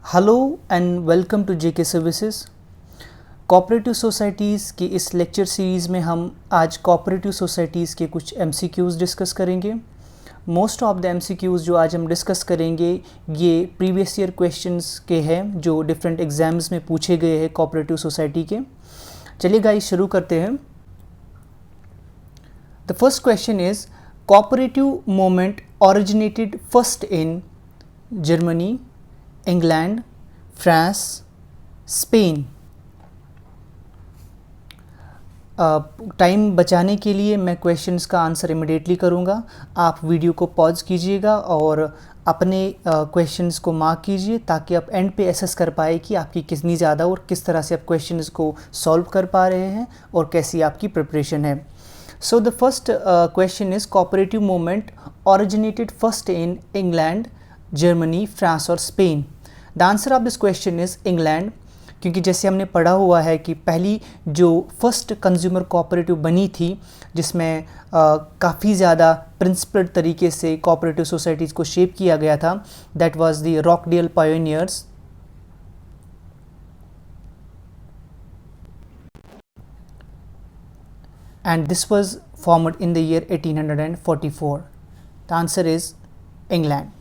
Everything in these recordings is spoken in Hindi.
Hello and welcome to JK services. Cooperative societies की इस लेक्चर सीरीज़ में हम आज कोऑपरेटिव सोसाइटीज़ के कुछ एमसीक्यूज़ डिस्कस करेंगे। मोस्ट ऑफ द एमसीक्यूज़ जो आज हम डिस्कस करेंगे ये प्रीवियस ईयर क्वेश्चंस के हैं जो डिफरेंट एग्जाम्स में पूछे गए हैं कोऑपरेटिव सोसाइटी के। चलिए गाइस शुरू करते हैं। The first question is cooperative movement originated first in Germany, England, France, Spain. Time बचाने के लिए मैं क्वेश्चंस का आंसर इमिडिएटली करूंगा। आप वीडियो को पॉज कीजिएगा और अपने क्वेश्चंस को मार्क कीजिए ताकि आप एंड पे एसेस कर पाए कि आपकी कितनी ज़्यादा और किस तरह से आप क्वेश्चंस को सॉल्व कर पा रहे हैं और कैसी आपकी प्रिपरेशन है। So the first question is cooperative movement originated first in England, Germany, France और Spain. The answer of this question is England, क्योंकि जैसे हमने पढ़ा हुआ है कि पहली जो फर्स्ट कंज्यूमर कोऑपरेटिव बनी थी जिसमें काफ़ी ज़्यादा प्रिंसिपल तरीके से कोऑपरेटिव सोसाइटीज़ को शेप किया गया था, that was the Rochdale pioneers. And this was formed in the year 1844. The answer is England.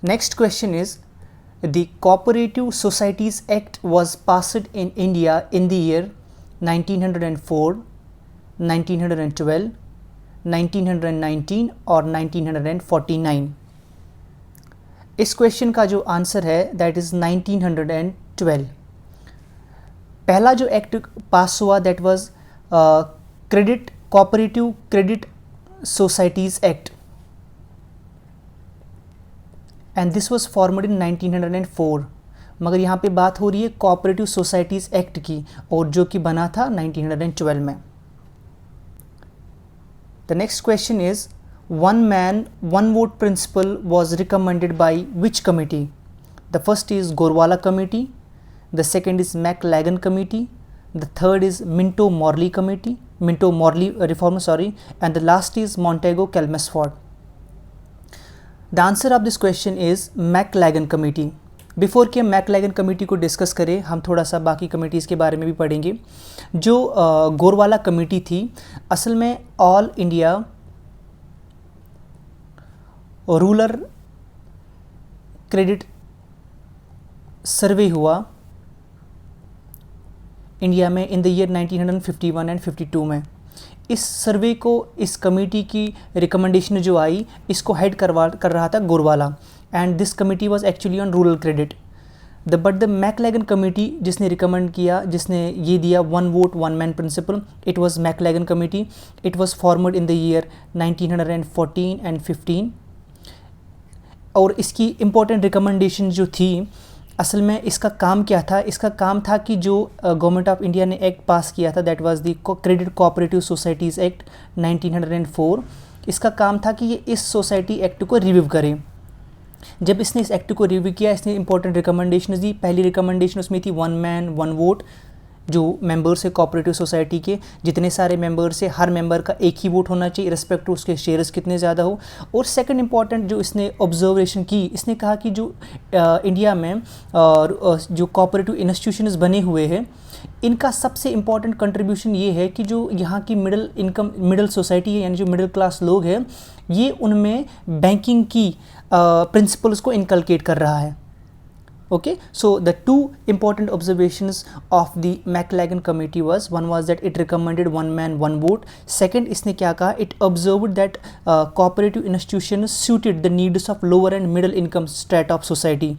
Next question is, the Cooperative Societies Act was passed in India in the year 1904, 1912, 1919 और 1949। इस क्वेश्चन का जो आंसर है दैट इज़ 1912। पहला जो एक्ट पास हुआ that was credit cooperative credit societies act and this was formed इन 1904। मगर यहाँ पे बात हो रही है कोऑपरेटिव सोसाइटीज़ एक्ट की और जो कि बना था 1912 में। The next question is, one man one vote principle was recommended by which committee? The first is Gorwala committee, the second is McLagan committee, the third is Minto Morley reform, and the last is Montego Chelmsford. The answer of this question is McLagan committee. Before कि हम मैकलैगन कमेटी को डिस्कस करें, हम थोड़ा सा बाकी कमेटीज़ के बारे में भी पढ़ेंगे। जो गोरवाला कमेटी थी, असल में ऑल इंडिया रूरल क्रेडिट सर्वे हुआ इंडिया में इन द ईयर 1951 एंड 52 में। इस सर्वे को, इस कमेटी की रिकमेंडेशन जो आई, इसको हेड कर रहा था Gorwala, and this committee was actually on rural credit. But the Maclagan committee जिसने रिकमेंड किया, जिसने ये दिया one vote one man principle, it was Maclagan committee. It was formed in the year 1914 and 15। और इसकी इम्पोर्टेंट रिकमेंडेशन जो थी, असल में इसका काम क्या था? इसका काम था कि जो गवर्नमेंट ऑफ इंडिया ने एक्ट पास किया था that was the credit cooperative societies act 1904। इसका काम था कि ये इस सोसाइटी एक्ट को रिव्यू करे। जब इसने इस एक्ट को रिव्यू किया, इसने इंपॉर्टेंट रिकमेंडेशन दी। पहली रिकमेंडेशन उसमें थी वन मैन वन वोट। जो मेंबर्स है कोऑपरेटिव सोसाइटी के, जितने सारे मेंबर्स है, हर मेंबर का एक ही वोट होना चाहिए रिस्पेक्ट टू उसके शेयर्स कितने ज़्यादा हो। और सेकंड इंपॉर्टेंट जो इसने ऑब्जर्वेशन की, इसने कहा कि जो इंडिया में जो कोऑपरेटिव इंस्टीट्यूशंस बने हुए हैं, इनका सबसे इम्पॉर्टेंट कंट्रीब्यूशन ये है कि जो यहाँ की मिडिल सोसाइटी है, यानी जो मिडिल क्लास लोग हैं, ये उनमें बैंकिंग की प्रिंसिपल्स को इनकलकेट कर रहा है। Okay, so the two important observations of the McLagan committee was, one was that it recommended one man one vote. Second, इसने क्या कहा? It observed that cooperative institutions suited the needs of lower and middle income strata of society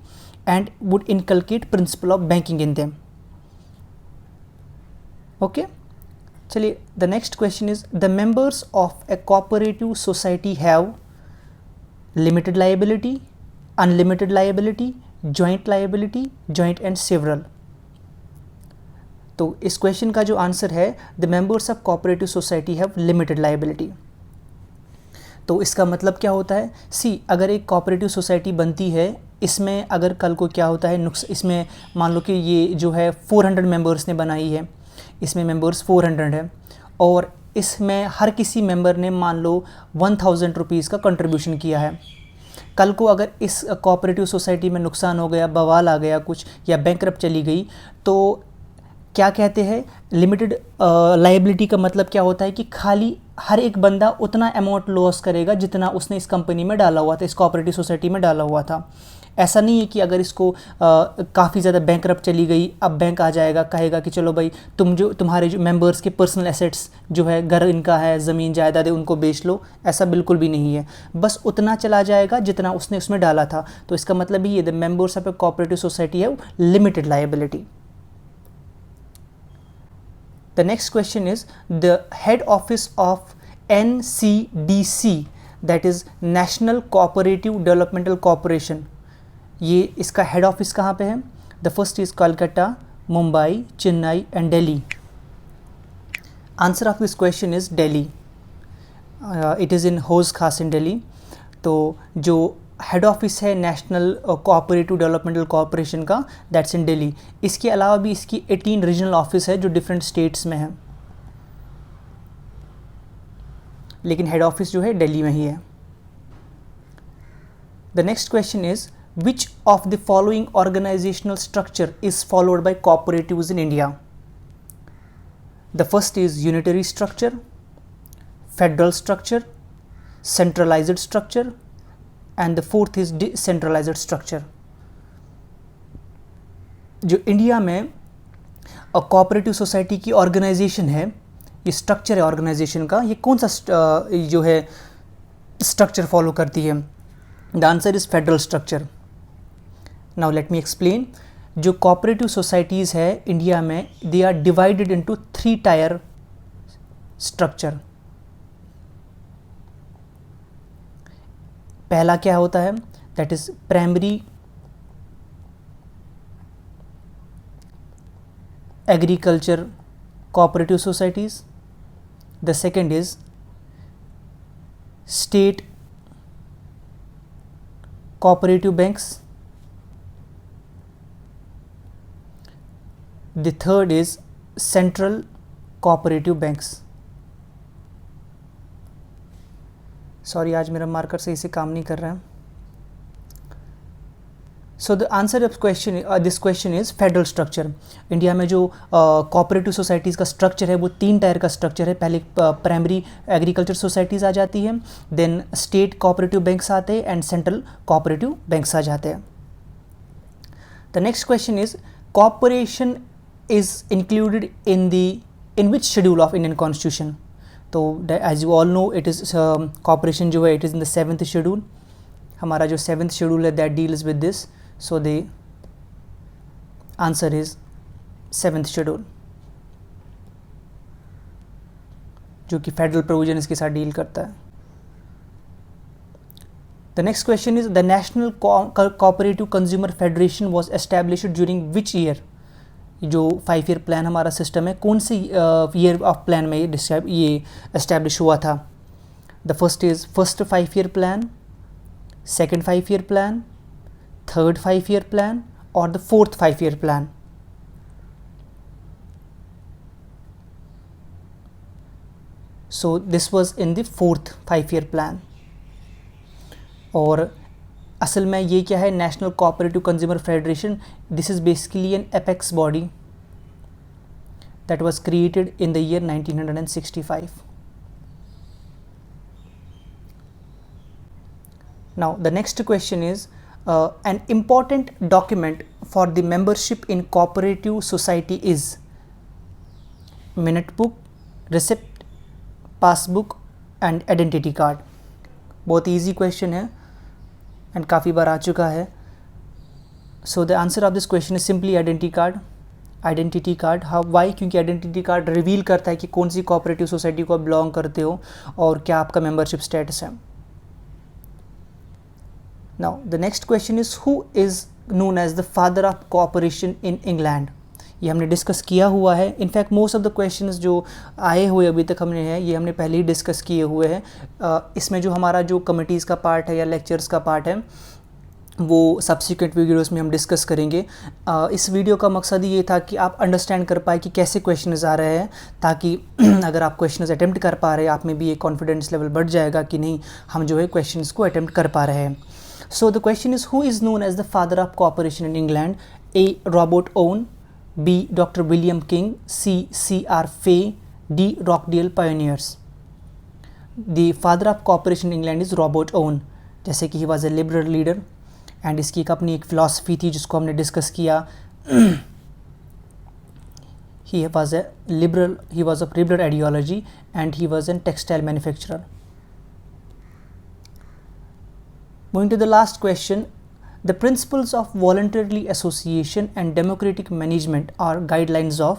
and would inculcate principle of banking in them. Okay, चलिए the next question is, the members of a cooperative society have limited liability, unlimited liability, joint liability, joint and several. तो इस क्वेश्चन का जो आंसर है, the members of cooperative society have limited liability. तो इसका मतलब क्या होता है? अगर एक कोऑपरेटिव सोसाइटी बनती है, इसमें अगर कल को क्या होता है इसमें मान लो कि ये जो है 400 मेंबर्स ने बनाई है, इसमें मेंबर्स 400 है और इसमें हर किसी मेंबर ने मान लो 1000 रुपीज़ का कंट्रीब्यूशन किया है। कल को अगर इस कोऑपरेटिव सोसाइटी में नुकसान हो गया, बवाल आ गया कुछ, या बैंकरप्ट चली गई, तो क्या कहते हैं, लिमिटेड लायबिलिटी का मतलब क्या होता है कि खाली हर एक बंदा उतना अमाउंट लॉस करेगा जितना उसने इस कंपनी में डाला हुआ था, इस कोऑपरेटिव सोसाइटी में डाला हुआ था। ऐसा नहीं है कि अगर इसको काफ़ी ज़्यादा बैंकरप्ट चली गई, अब बैंक आ जाएगा, कहेगा कि चलो भाई तुम्हारे जो मेंबर्स के पर्सनल एसेट्स जो है, घर इनका है, ज़मीन जायदाद है, उनको बेच लो। ऐसा बिल्कुल भी नहीं है, बस उतना चला जाएगा जितना उसने उसमें डाला था। तो इसका मतलब ही ये the members of A cooperative society have limited liability. The next question is the head office of NCDC, that is National Cooperative Developmental Corporation, ये इसका हेड ऑफिस कहाँ पे है? The first is Kolkata, Mumbai, Chennai and Delhi. Answer of this question is Delhi. It is इन हौज खास इन दिल्ली। तो जो हेड ऑफिस है नेशनल कोऑपरेटिव डेवलपमेंटल कॉरपोरेशन का, दैट्स इन दिल्ली। इसके अलावा भी इसकी 18 रीजनल ऑफिस है जो डिफरेंट स्टेट्स में है, लेकिन हेड ऑफिस जो है दिल्ली में ही है। The next question is which of the following organisational structure is followed by cooperatives in India? The first is unitary structure, federal structure, centralised structure and the fourth is decentralised structure. जो इंडिया में कोऑपरेटिव सोसाइटी की ऑर्गेनाइजेशन है, ये स्ट्रक्चर है ऑर्गेनाइजेशन का, ये कौन सा जो है स्ट्रक्चर फॉलो करती है? The answer is federal structure. Now let me explain. जो कोऑपरेटिव सोसाइटीज़ है इंडिया में, they are divided into 3 tier structure. पहला क्या होता है? That is primary agriculture cooperative societies. The second is state cooperative banks. The third is central cooperative banks. Sorry, आज मेरा मार्कर सही से काम नहीं कर रहा है। So the answer of question this question is federal structure. India में जो कोऑपरेटिव सोसाइटीज़ का स्ट्रक्चर है वो 3 टायर का स्ट्रक्चर है। पहले प्राइमरी एग्रीकल्चर सोसाइटीज़ आ जाती है, देन स्टेट कोऑपरेटिव बैंक्स आते हैं एंड सेंट्रल कोऑपरेटिव बैंक्स आ जाते हैं। The next question is corporation is included in which schedule of Indian constitution? तो as you all know it is corporation जो है it is in the 7th schedule. हमारा जो 7th शेड्यूल है that deals with this, so the answer is 7th schedule, जो कि फेडरल प्रोविजन इसके साथ डील करता है। The next question is the national cooperative consumer federation was established during which year? जो 5 ईयर प्लान हमारा सिस्टम है, कौन से ईयर ऑफ प्लान में ये एस्टैब्लिश हुआ था? The first is first 5 year plan, second 5 year plan, third 5 year plan और the fourth 5 year plan? So this was in the fourth 5 year plan. और असल में ये क्या है? National cooperative consumer federation, this is basically an apex body that was created in the year 1965. Now the next question is an important document for the membership in cooperative society is minute book, receipt, passbook and identity card. बहुत easy question है and काफ़ी बार आ चुका है. So the answer of this question is simply identity card. Identity card. हाँ, वाई? क्योंकि आइडेंटिटी कार्ड रिवील करता है कि कौन सी कोऑपरेटिव सोसाइटी को आप बिलोंग करते हो और क्या आपका मेंबरशिप स्टेटस है. Now the next question is who is known as the father of cooperation in England? ये हमने डिस्कस किया हुआ है. In fact most of the questions जो आए हुए अभी तक हमने हैं ये हमने पहले ही डिस्कस किए हुए हैं. इसमें जो हमारा जो कमिटीज़ का पार्ट है या लेक्चर्स का पार्ट है वो सब्सिक्वेंट वीडियोस में हम डिस्कस करेंगे. इस वीडियो का मकसद ये था कि आप अंडरस्टैंड कर पाए कि कैसे क्वेश्चंस आ रहे हैं, ताकि अगर आप क्वेश्चंस अटेम्प्ट कर पा रहे हैं आप में भी एक कॉन्फिडेंस लेवल बढ़ जाएगा कि नहीं हम जो है क्वेश्चंस को अटेम्प्ट कर पा रहे हैं. So the question is, who is known as the father of cooperation in England? A. Robert Owen, B. Dr. William King, C. C.R. Fay, D. Rockdale Pioneers. The father of cooperation in England is Robert Owen. जैसे कि he was a liberal leader and इसकी एक अपनी एक philosophy थी जिसको हमने discuss किया. He was of liberal ideology and he was a textile manufacturer. Moving to the last question, the principles of voluntary association and democratic management are guidelines of.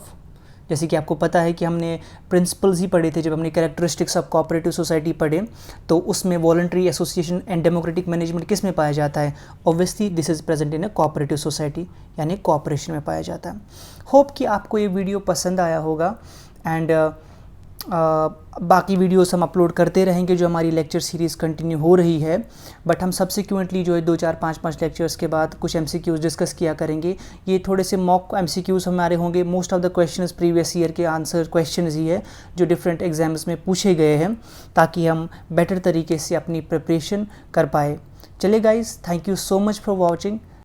जैसे कि आपको पता है कि हमने प्रिंसिपल्स ही पढ़े थे जब हमने कैरेक्टरिस्टिक्स ऑफ कोऑपरेटिव सोसाइटी पढ़े, तो उसमें voluntary association and democratic management किस में पाया जाता है? Obviously this is present in a cooperative society, यानी कोऑपरेशन में पाया जाता है. होप कि आपको ये वीडियो पसंद आया होगा एंड बाकी वीडियोस हम अपलोड करते रहेंगे जो हमारी लेक्चर सीरीज़ कंटिन्यू हो रही है, बट हम सब्सिक्वेंटली जो है 2 4 5 5 लेक्चर्स के बाद कुछ MCQs डिस्कस किया करेंगे. ये थोड़े से मॉक MCQs हमारे होंगे. Most of the questions previous year के आंसर क्वेश्चंस ही है जो डिफरेंट एग्जाम्स में पूछे गए हैं, ताकि हम बेटर तरीके से अपनी प्रिपरेशन कर पाए. चलिए guys, thank you so much for watching.